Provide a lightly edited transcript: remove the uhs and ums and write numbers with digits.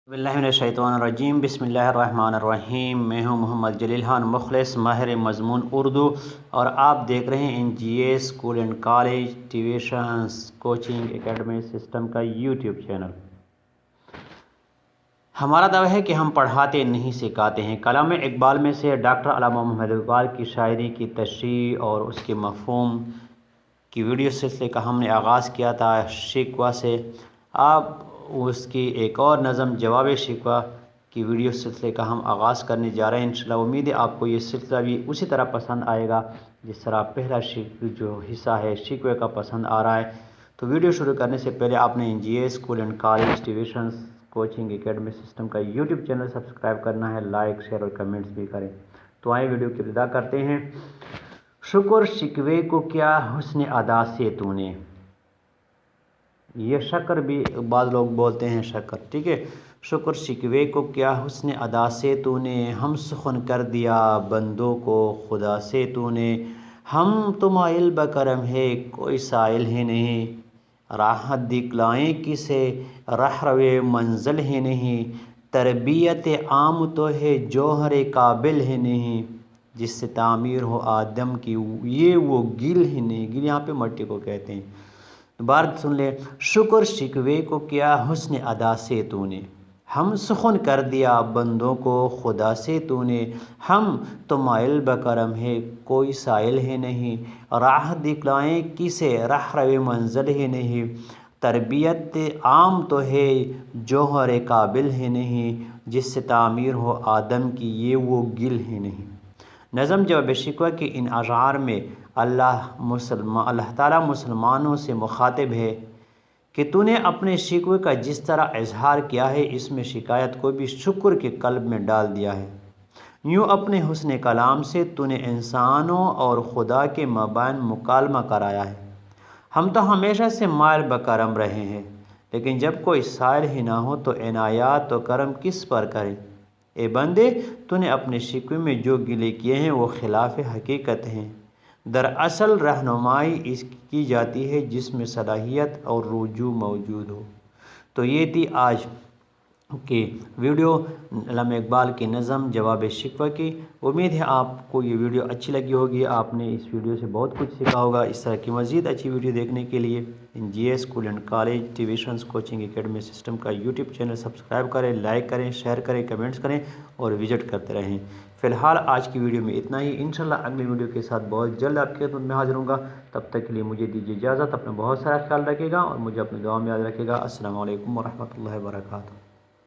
बिस्मिल्लाहिर्रहमानिर्रहीम बिस्मिल्लाहिर्रहमानिर्रहीम। मैं हूं मोहम्मद जलील खान मुखलिस, माहिर मज़मून उर्दू, और आप देख रहे हैं NGA school and college tuitions coaching academy system का यूट्यूब चैनल। हमारा दावा है कि हम पढ़ाते नहीं सिखाते हैं। कलाम इकबाल में से डॉक्टर अल्लामा मोहम्मद इकबाल की शायरी की तशरीह और उसके मफ़हूम की वीडियो सिलसिले का हमने आगाज़ किया था शिकवा से। आप उसकी एक और नज़म जवाब शिकवा की वीडियो सिलसिले का हम आगाज़ करने जा रहे हैं। इंशाअल्लाह उम्मीद है आपको ये सिलसिला भी उसी तरह पसंद आएगा जिस तरह पहला जो हिस्सा है शिकवे का पसंद आ रहा है। तो वीडियो शुरू करने से पहले आपने NGA school and college tuitions coaching academy system का यूट्यूब चैनल सब्सक्राइब करना है, लाइक शेयर और कमेंट्स भी करें। तो आइए वीडियो की इब्तिदा करते हैं। शुक्र शिकवे को क्या हुस्न अदा से तूने, ये शक्र भी बाद लोग बोलते हैं शक्र, ठीक है। शुक्र शिकवे को क्या हुस्न अदा से तूने, हम सुखन कर दिया बंदों को खुदा से तूने। हम तो माइल बकरम है कोई साइल है नहीं, राहत दिखलाएं किसे रहरवे मंजिल है नहीं। तरबियत आम तो है जौहर काबिल है नहीं, जिससे तामीर हो आदम की ये वो गिल है नहीं। गिल यहाँ पे मट्टी को कहते हैं। दोबारा सुन ले। शुक्र शिकवे को क्या हुस्न अदा से तूने, हम सुखन कर दिया बंदों को खुदा से तूने। हम तो माइल बकरम है कोई साइल है नहीं, राह दिखलाएं किसे रहरवे मंजिल है नहीं। तरबियत आम तो है जौहर काबिल है नहीं, जिससे तामीर हो आदम की ये वो गिल है नहीं। नज़म जवाब शिकवा के इन अशार में अल्लाह ताला मुसलमानों से मुखातिब है कि तूने अपने शिकवे का जिस तरह इजहार किया है, इसमें शिकायत को भी शुक्र के कल्ब में डाल दिया है। यूँ अपने हुस्न कलाम से तूने इंसानों और खुदा के मबाइन मुकालमा कराया है। हम तो हमेशा से माइल बकरम रहे हैं, लेकिन जब कोई साइल ही ना हो तो इनायात तो करम किस पर करे। ए बंदे, तूने अपने शिकवे में जो गिले किए हैं वो खिलाफ हकीकत हैं। दरअसल रहनुमाई इसकी जाती है जिसमें सलाहियत और रुजू मौजूद हो। तो ये थी आज की वीडियो अल्लामा इकबाल की नज़म जवाब शिकवा की। उम्मीद है आपको ये वीडियो अच्छी लगी होगी, आपने इस वीडियो से बहुत कुछ सीखा होगा। इस तरह की मज़ीद अच्छी वीडियो देखने के लिए NGA school and college tuitions coaching academy system का यूट्यूब चैनल सब्सक्राइब करें, लाइक करें, शेयर करें, कमेंट्स करें और विजिट करते रहें। फ़िलहाल आज की वीडियो में इतना ही। इंशाल्लाह अगली वीडियो के साथ बहुत जल्द आपके खिदमत में हाजिर होऊंगा। तब तक के लिए मुझे दीजिए इजाज़त। अपना बहुत सारा ख्याल रखिएगा और मुझे अपनी दुआ में याद रखिएगा। अस्सलामु अलैकुम वरहमतुल्लाहि वबरकातुहू।